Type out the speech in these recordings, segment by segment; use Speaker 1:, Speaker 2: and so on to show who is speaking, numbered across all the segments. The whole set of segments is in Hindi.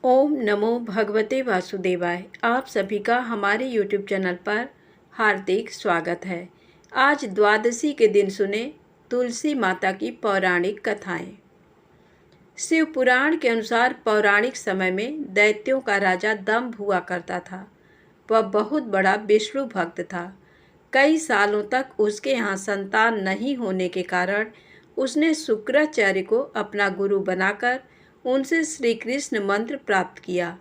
Speaker 1: ओम नमो भगवते वासुदेवाय। आप सभी का हमारे YouTube चैनल पर हार्दिक स्वागत है। आज द्वादशी के दिन सुने तुलसी माता की पौराणिक कथाएं। शिव पुराण के अनुसार पौराणिक समय में दैत्यों का राजा दंभ हुआ करता था। वह बहुत बड़ा विष्णु भक्त था। कई सालों तक उसके यहाँ संतान नहीं होने के कारण उसने शुक्राचार्य को अपना गुरु बनाकर उनसे श्री कृष्ण मंत्र प्राप्त किया।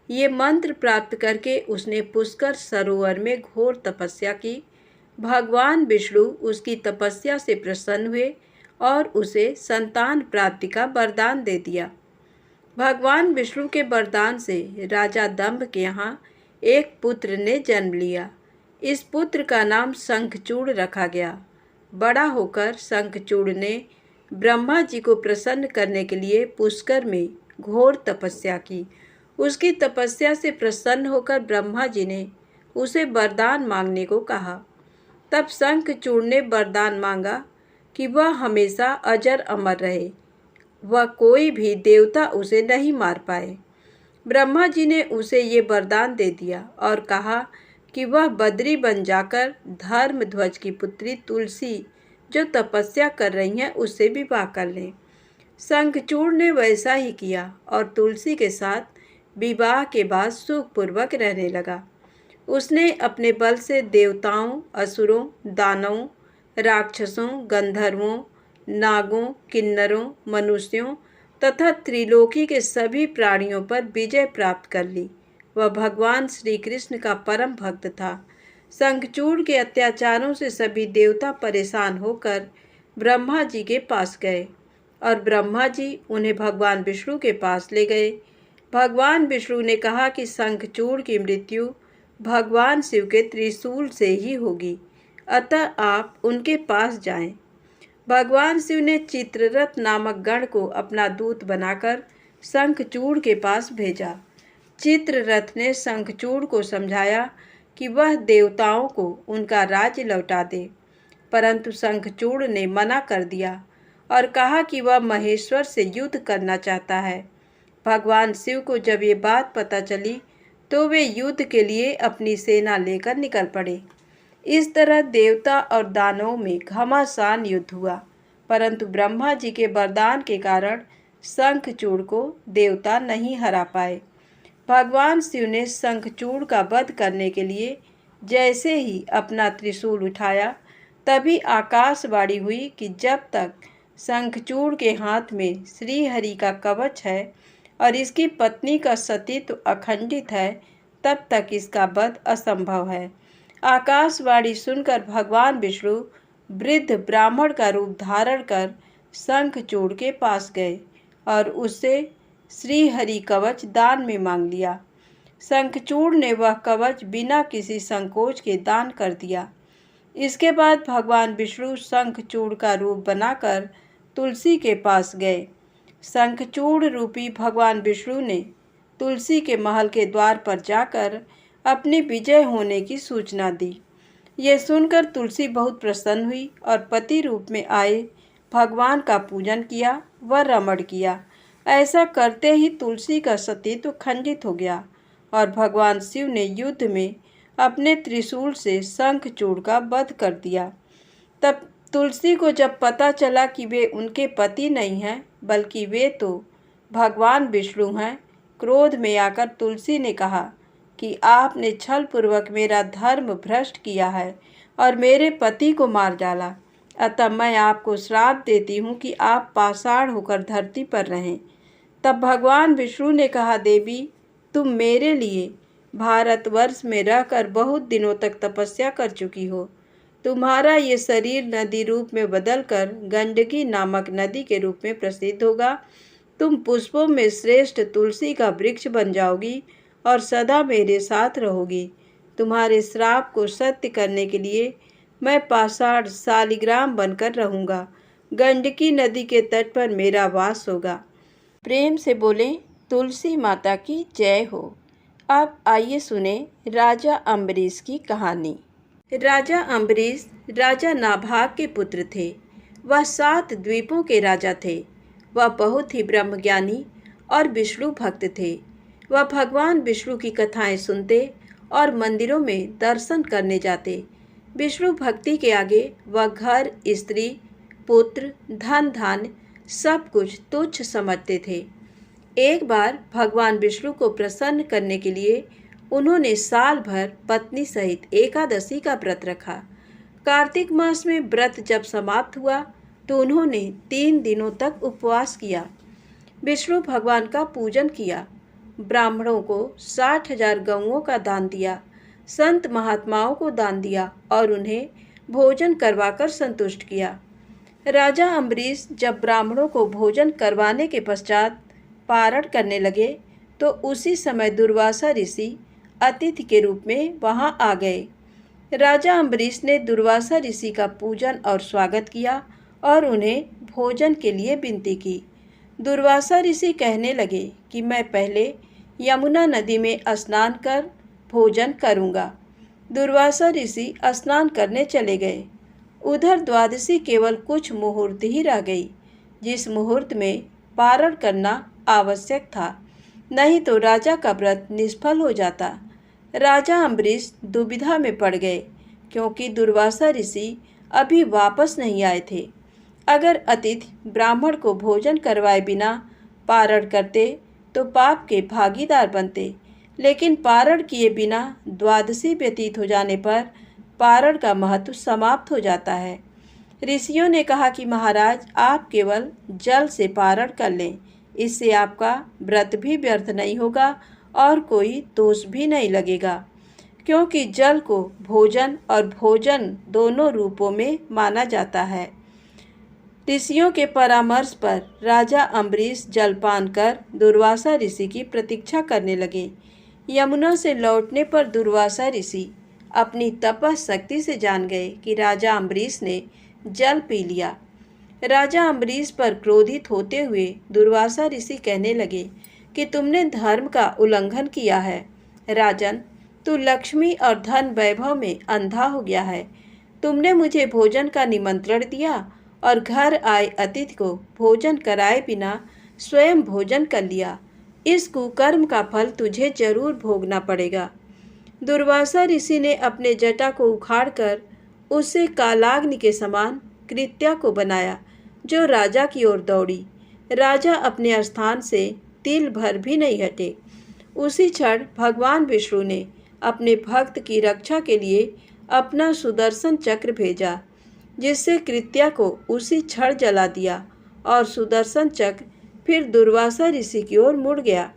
Speaker 1: ये मंत्र प्राप्त करके उसने पुष्कर सरोवर में घोर तपस्या की। भगवान विष्णु उसकी तपस्या से प्रसन्न हुए और उसे संतान प्राप्ति का वरदान दे दिया। भगवान विष्णु के वरदान से राजा दंभ के यहाँ एक पुत्र ने जन्म लिया। इस पुत्र का नाम शंखचूड़ रखा गया। बड़ा होकर शंखचूड़ ने ब्रह्मा जी को प्रसन्न करने के लिए पुष्कर में घोर तपस्या की। उसकी तपस्या से प्रसन्न होकर ब्रह्मा जी ने उसे वरदान मांगने को कहा। तब शंखचूड़ ने वरदान मांगा कि वह हमेशा अजर अमर रहे, वह कोई भी देवता उसे नहीं मार पाए। ब्रह्मा जी ने उसे ये वरदान दे दिया और कहा कि वह बद्री बन जाकर धर्मध्वज की पुत्री तुलसी जो तपस्या कर रही हैं उससे विवाह कर लें। शंखचूड़ ने वैसा ही किया और तुलसी के साथ विवाह के बाद सुखपूर्वक रहने लगा। उसने अपने बल से देवताओं, असुरों, दानवों, राक्षसों, गंधर्वों, नागों, किन्नरों, मनुष्यों तथा त्रिलोकी के सभी प्राणियों पर विजय प्राप्त कर ली। वह भगवान श्री कृष्ण का परम भक्त था। शंखचूड़ के अत्याचारों से सभी देवता परेशान होकर ब्रह्मा जी के पास गए और ब्रह्मा जी उन्हें भगवान विष्णु के पास ले गए। भगवान विष्णु ने कहा कि शंखचूड़ की मृत्यु भगवान शिव के त्रिशूल से ही होगी, अतः आप उनके पास जाएं। भगवान शिव ने चित्ररथ नामक गण को अपना दूत बनाकर शंखचूड़ के पास भेजा। चित्ररथ ने शंखचूड़ को समझाया कि वह देवताओं को उनका राज्य लौटा दे, परंतु शंखचूड़ ने मना कर दिया और कहा कि वह महेश्वर से युद्ध करना चाहता है। भगवान शिव को जब ये बात पता चली तो वे युद्ध के लिए अपनी सेना लेकर निकल पड़े। इस तरह देवता और दानवों में घमासान युद्ध हुआ, परंतु ब्रह्मा जी के वरदान के कारण शंखचूड़ को देवता नहीं हरा पाए। भगवान शिव ने शंखचूड़ का वध करने के लिए जैसे ही अपना त्रिशूल उठाया, तभी आकाशवाणी हुई कि जब तक शंखचूड़ के हाथ में श्री हरि का कवच है और इसकी पत्नी का सतीत्व अखंडित है, तब तक इसका वध असंभव है। आकाशवाणी सुनकर भगवान विष्णु वृद्ध ब्राह्मण का रूप धारण कर शंखचूड़ के पास गए और उससे श्री हरि कवच दान में मांग लिया। शंखचूड़ ने वह कवच बिना किसी संकोच के दान कर दिया। इसके बाद भगवान विष्णु शंखचूड़ का रूप बनाकर तुलसी के पास गए। शंखचूड़ रूपी भगवान विष्णु ने तुलसी के महल के द्वार पर जाकर अपनी विजय होने की सूचना दी। ये सुनकर तुलसी बहुत प्रसन्न हुई और पति रूप में आए भगवान का पूजन किया व रमण किया। ऐसा करते ही तुलसी का सतीत्व खंडित हो गया और भगवान शिव ने युद्ध में अपने त्रिशूल से शंखचूड़ का वध कर दिया। तब तुलसी को जब पता चला कि वे उनके पति नहीं हैं, बल्कि वे तो भगवान विष्णु हैं, क्रोध में आकर तुलसी ने कहा कि आपने छलपूर्वक मेरा धर्म भ्रष्ट किया है और मेरे पति को मार डाला, अतः मैं आपको श्राप देती हूँ कि आप पाषाण होकर धरती पर रहें। तब भगवान विष्णु ने कहा, देवी, तुम मेरे लिए भारतवर्ष में रहकर बहुत दिनों तक तपस्या कर चुकी हो। तुम्हारा ये शरीर नदी रूप में बदलकर गंडकी नामक नदी के रूप में प्रसिद्ध होगा। तुम पुष्पों में श्रेष्ठ तुलसी का वृक्ष बन जाओगी और सदा मेरे साथ रहोगी। तुम्हारे श्राप को सत्य करने के लिए मैं पाषाण शालिग्राम बनकर रहूँगा। गंडकी नदी के तट पर मेरा वास होगा। प्रेम से बोले तुलसी माता की जय हो। अब आइए सुने राजा अम्बरीश की कहानी। राजा अम्बरीश राजा नाभाग के पुत्र थे। वह 7 द्वीपों के राजा थे। वह बहुत ही ब्रह्मज्ञानी और विष्णु भक्त थे। वह भगवान विष्णु की कथाएं सुनते और मंदिरों में दर्शन करने जाते। विष्णु भक्ति के आगे वह घर, स्त्री, पुत्र, धन धान्य सब कुछ तुच्छ समझते थे। एक बार भगवान विष्णु को प्रसन्न करने के लिए उन्होंने साल भर पत्नी सहित एकादशी का व्रत रखा। कार्तिक मास में व्रत जब समाप्त हुआ तो उन्होंने 3 दिनों तक उपवास किया। विष्णु भगवान का पूजन किया, ब्राह्मणों को 60,000 गौओं का दान दिया, संत महात्माओं को दान दिया और उन्हें भोजन करवाकर संतुष्ट किया। राजा अम्बरीश जब ब्राह्मणों को भोजन करवाने के पश्चात पारण करने लगे तो उसी समय दुर्वासा ऋषि अतिथि के रूप में वहां आ गए। राजा अम्बरीश ने दुर्वासा ऋषि का पूजन और स्वागत किया और उन्हें भोजन के लिए विनती की। दुर्वासा ऋषि कहने लगे कि मैं पहले यमुना नदी में स्नान कर भोजन करूंगा। दुर्वासा ऋषि स्नान करने चले गए। उधर द्वादशी केवल कुछ मुहूर्त ही रह गई, जिस मुहूर्त में पारण करना आवश्यक था, नहीं तो राजा का व्रत निष्फल हो जाता। राजा अम्बरीश दुविधा में पड़ गए क्योंकि दुर्वासा ऋषि अभी वापस नहीं आए थे। अगर अतिथि ब्राह्मण को भोजन करवाए बिना पारण करते तो पाप के भागीदार बनते, लेकिन पारण किए बिना द्वादशी व्यतीत हो जाने पर पारण का महत्व समाप्त हो जाता है। ऋषियों ने कहा कि महाराज, आप केवल जल से पारण कर लें, इससे आपका व्रत भी व्यर्थ नहीं होगा और कोई दोष भी नहीं लगेगा, क्योंकि जल को भोजन और भोजन दोनों रूपों में माना जाता है। ऋषियों के परामर्श पर राजा अम्बरीश जलपान कर दुर्वासा ऋषि की प्रतीक्षा करने लगे। यमुना से लौटने पर दुर्वासा ऋषि अपनी तपशक्ति से जान गए कि राजा अम्बरीश ने जल पी लिया। राजा अम्बरीश पर क्रोधित होते हुए दुर्वासा ऋषि कहने लगे कि तुमने धर्म का उल्लंघन किया है। राजन, तू लक्ष्मी और धन वैभव में अंधा हो गया है। तुमने मुझे भोजन का निमंत्रण दिया और घर आए अतिथि को भोजन कराए बिना स्वयं भोजन कर लिया। इस कुकर्म का फल तुझे जरूर भोगना पड़ेगा। दुर्वासा ऋषि ने अपने जटा को उखाड़कर उससे कालाग्नि के समान कृत्या को बनाया, जो राजा की ओर दौड़ी। राजा अपने स्थान से तिल भर भी नहीं हटे। उसी क्षण भगवान विष्णु ने अपने भक्त की रक्षा के लिए अपना सुदर्शन चक्र भेजा, जिससे कृत्या को उसी क्षण जला दिया और सुदर्शन चक्र फिर दुर्वासा ऋषि की ओर मुड़ गया।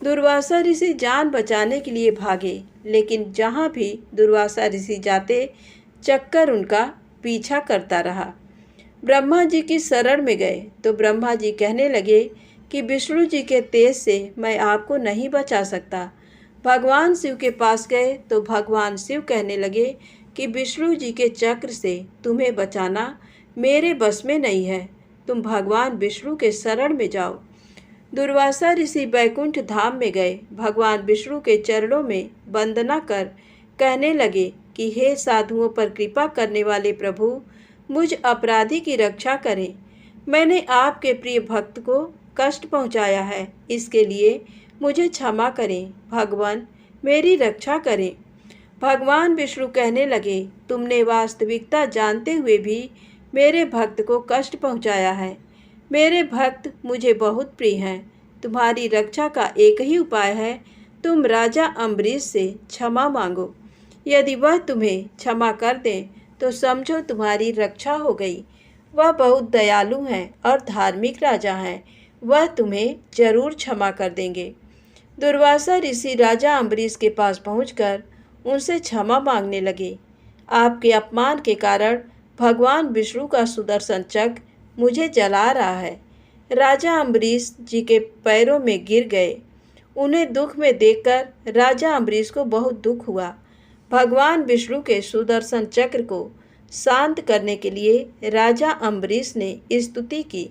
Speaker 1: दुर्वासा ऋषि जान बचाने के लिए भागे, लेकिन जहाँ भी दुर्वासा ऋषि जाते चक्कर उनका पीछा करता रहा। ब्रह्मा जी की शरण में गए तो ब्रह्मा जी कहने लगे कि विष्णु जी के तेज से मैं आपको नहीं बचा सकता। भगवान शिव के पास गए तो भगवान शिव कहने लगे कि विष्णु जी के चक्र से तुम्हें बचाना मेरे बस में नहीं है, तुम भगवान विष्णु के शरण में जाओ। दुर्वासा ऋषि बैकुंठ धाम में गए। भगवान विष्णु के चरणों में वंदना कर कहने लगे कि हे साधुओं पर कृपा करने वाले प्रभु, मुझ अपराधी की रक्षा करें। मैंने आपके प्रिय भक्त को कष्ट पहुंचाया है, इसके लिए मुझे क्षमा करें। भगवान, मेरी रक्षा करें। भगवान विष्णु कहने लगे, तुमने वास्तविकता जानते हुए भी मेरे भक्त को कष्ट पहुंचाया है। मेरे भक्त मुझे बहुत प्रिय हैं। तुम्हारी रक्षा का एक ही उपाय है, तुम राजा अम्बरीश से क्षमा मांगो। यदि वह तुम्हें क्षमा कर दें तो समझो तुम्हारी रक्षा हो गई। वह बहुत दयालु हैं और धार्मिक राजा हैं, वह तुम्हें जरूर क्षमा कर देंगे। दुर्वासा ऋषि राजा अम्बरीश के पास पहुंचकर उनसे क्षमा मांगने लगे। आपके अपमान के कारण भगवान विष्णु का सुदर्शन चक्र मुझे जला रहा है। राजा अम्बरीश जी के पैरों में गिर गए। उन्हें दुख में देखकर राजा अम्बरीश को बहुत दुख हुआ। भगवान विष्णु के सुदर्शन चक्र को शांत करने के लिए राजा अम्बरीश ने स्तुति की।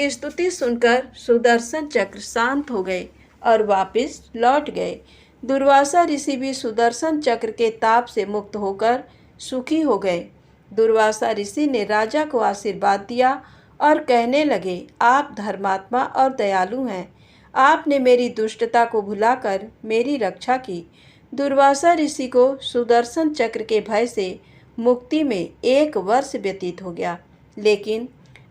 Speaker 1: स्तुति सुनकर सुदर्शन चक्र शांत हो गए और वापस लौट गए। दुर्वासा ऋषि भी सुदर्शन चक्र के ताप से मुक्त होकर सुखी हो गए। दुर्वासा ऋषि ने राजा को आशीर्वाद दिया और कहने लगे, आप धर्मात्मा और दयालु हैं। आपने मेरी दुष्टता को भुलाकर मेरी रक्षा की। दुर्वासा ऋषि को सुदर्शन चक्र के भय से मुक्ति में 1 वर्ष व्यतीत हो गया, लेकिन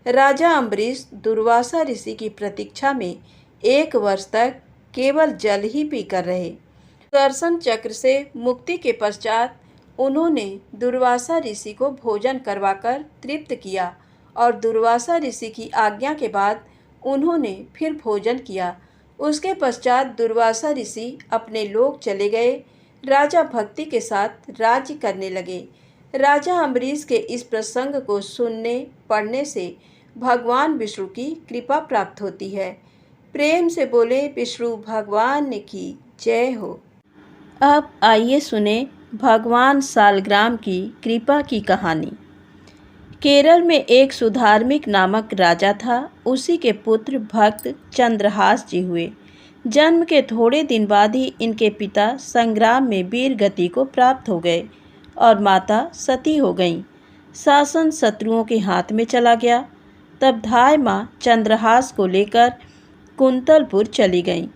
Speaker 1: राजा अम्बरीश दुर्वासा ऋषि की प्रतीक्षा में 1 वर्ष तक केवल जल ही पीकर रहे। सुदर्शन चक्र से मुक्ति के पश्चात उन्होंने दुर्वासा ऋषि को भोजन करवाकर तृप्त किया और दुर्वासा ऋषि की आज्ञा के बाद उन्होंने फिर भोजन किया। उसके पश्चात दुर्वासा ऋषि अपने लोक चले गए। राजा भक्ति के साथ राज्य करने लगे। राजा अम्बरीश के इस प्रसंग को सुनने पढ़ने से भगवान विष्णु की कृपा प्राप्त होती है। प्रेम से बोले विष्णु भगवान की जय हो। अब आइए सुने भगवान सालग्राम की कृपा की कहानी। केरल में एक सुधार्मिक नामक राजा था। उसी के पुत्र भक्त चंद्रहास जी हुए। जन्म के थोड़े दिन बाद ही इनके पिता संग्राम में वीर गति को प्राप्त हो गए और माता सती हो गईं। शासन शत्रुओं के हाथ में चला गया। तब धाय माँ चंद्रहास को लेकर कुंतलपुर चली गईं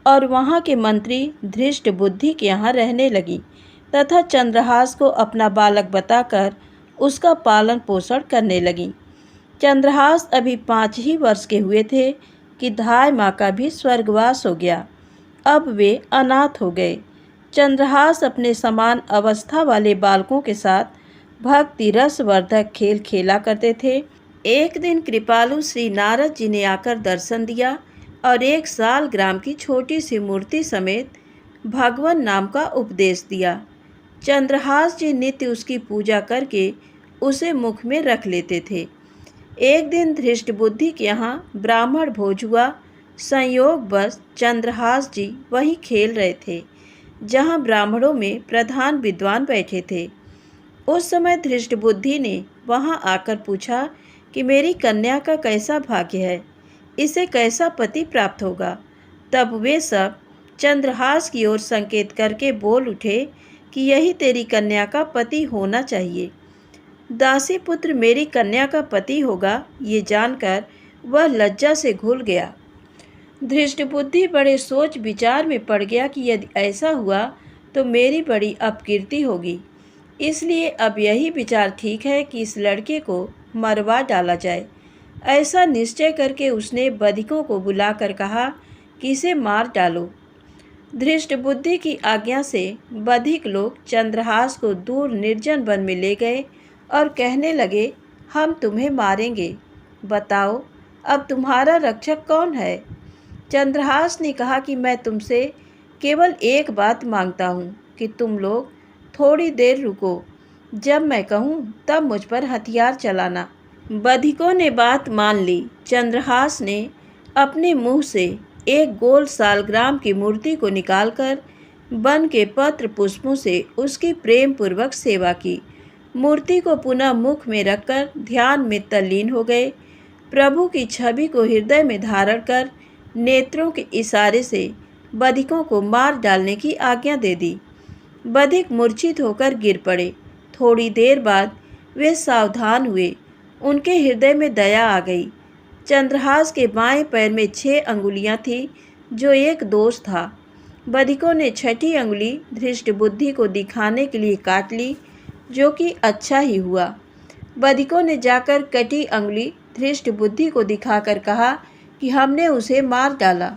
Speaker 1: और वहाँ के मंत्री धृष्ट बुद्धि के यहाँ रहने लगी तथा चंद्रहास को अपना बालक बताकर उसका पालन पोषण करने लगी। चंद्रहास अभी 5 ही वर्ष के हुए थे कि धाय माँ का भी स्वर्गवास हो गया। अब वे अनाथ हो गए। चंद्रहास अपने समान अवस्था वाले बालकों के साथ भक्ति रसवर्धक खेल खेला करते थे। एक दिन कृपालु श्री नारद जी ने आकर दर्शन दिया और 1 सालग्राम की छोटी सी मूर्ति समेत भगवान नाम का उपदेश दिया। चंद्रहास जी नित्य उसकी पूजा करके उसे मुख में रख लेते थे। एक दिन धृष्ट बुद्धि के यहाँ ब्राह्मण भोज हुआ। संयोगवश चंद्रहास जी वहीं खेल रहे थे जहाँ ब्राह्मणों में प्रधान विद्वान बैठे थे। उस समय धृष्ट बुद्धि ने वहाँ आकर पूछा कि मेरी कन्या का कैसा भाग्य है, इसे कैसा पति प्राप्त होगा। तब वे सब चंद्रहास की ओर संकेत करके बोल उठे कि यही तेरी कन्या का पति होना चाहिए। दासी पुत्र मेरी कन्या का पति होगा, ये जानकर वह लज्जा से घुल गया। धृष्ट बुद्धि बड़े सोच विचार में पड़ गया कि यदि ऐसा हुआ तो मेरी बड़ी अपकीर्ति होगी। इसलिए अब यही विचार ठीक है कि इस लड़के को मरवा डाला जाए। ऐसा निश्चय करके उसने बधिकों को बुलाकर कहा कि इसे मार डालो। धृष्ट बुद्धि की आज्ञा से बधिक लोग चंद्रहास को दूर निर्जन वन में ले गए और कहने लगे, हम तुम्हें मारेंगे, बताओ अब तुम्हारा रक्षक कौन है। चंद्रहास ने कहा कि मैं तुमसे केवल एक बात मांगता हूँ कि तुम लोग थोड़ी देर रुको, जब मैं कहूँ तब मुझ पर हथियार चलाना। बधिकों ने बात मान ली। चंद्रहास ने अपने मुंह से एक गोल सालग्राम की मूर्ति को निकालकर वन के पत्र पुष्पों से उसकी प्रेम पूर्वक सेवा की। मूर्ति को पुनः मुख में रखकर ध्यान में तल्लीन हो गए। प्रभु की छवि को हृदय में धारण कर नेत्रों के इशारे से बधिकों को मार डालने की आज्ञा दे दी। बधिक मूर्छित होकर गिर पड़े। थोड़ी देर बाद वे सावधान हुए। उनके हृदय में दया आ गई। चंद्रहास के बाएं पैर में 6 अंगुलियां थीं, जो एक दोष था। बधिकों ने 6ठी अंगुली धृष्ट बुद्धि को दिखाने के लिए काट ली, जो कि अच्छा ही हुआ। बधिकों ने जाकर कटी अंगुली धृष्ट बुद्धि को दिखाकर कहा कि हमने उसे मार डाला।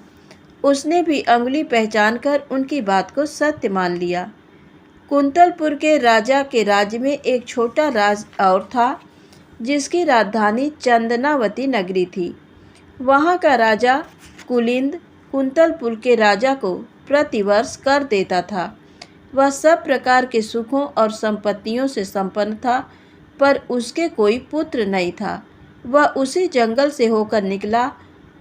Speaker 1: उसने भी अंगुली पहचानकर उनकी बात को सत्य मान लिया। कुंतलपुर के राजा के राज्य में एक छोटा राज और था, जिसकी राजधानी चंदनावती नगरी थी। वहाँ का राजा कुलिंद कुंतलपुर के राजा को प्रतिवर्ष कर देता था। वह सब प्रकार के सुखों और संपत्तियों से संपन्न था, पर उसके कोई पुत्र नहीं था। वह उसी जंगल से होकर निकला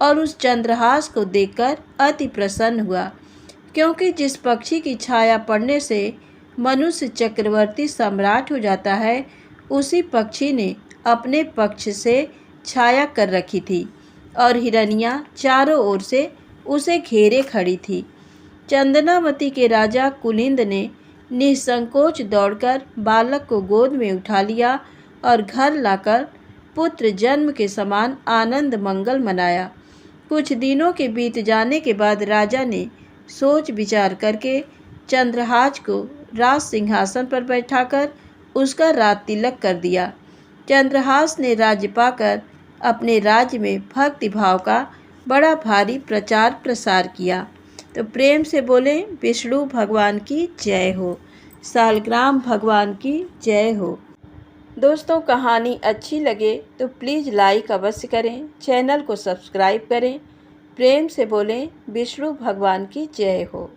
Speaker 1: और उस चंद्रहास को देखकर अति प्रसन्न हुआ, क्योंकि जिस पक्षी की छाया पड़ने से मनुष्य चक्रवर्ती सम्राट हो जाता है, उसी पक्षी ने अपने पक्ष से छाया कर रखी थी और हिरनियाँ चारों ओर से उसे घेरे खड़ी थी। चंदनावती के राजा कुलिंद ने निसंकोच दौड़कर बालक को गोद में उठा लिया और घर लाकर पुत्र जन्म के समान आनंद मंगल मनाया। कुछ दिनों के बीत जाने के बाद राजा ने सोच विचार करके चंद्रहास को राज सिंहासन पर बैठाकर उसका राज तिलक कर दिया। चंद्रहास ने राज्य पाकर अपने राज्य में भक्ति भाव का बड़ा भारी प्रचार प्रसार किया। तो प्रेम से बोले विष्णु भगवान की जय हो, सालग्राम भगवान की जय हो। दोस्तों, कहानी अच्छी लगे तो प्लीज़ लाइक अवश्य करें, चैनल को सब्सक्राइब करें। प्रेम से बोलें विष्णु भगवान की जय हो।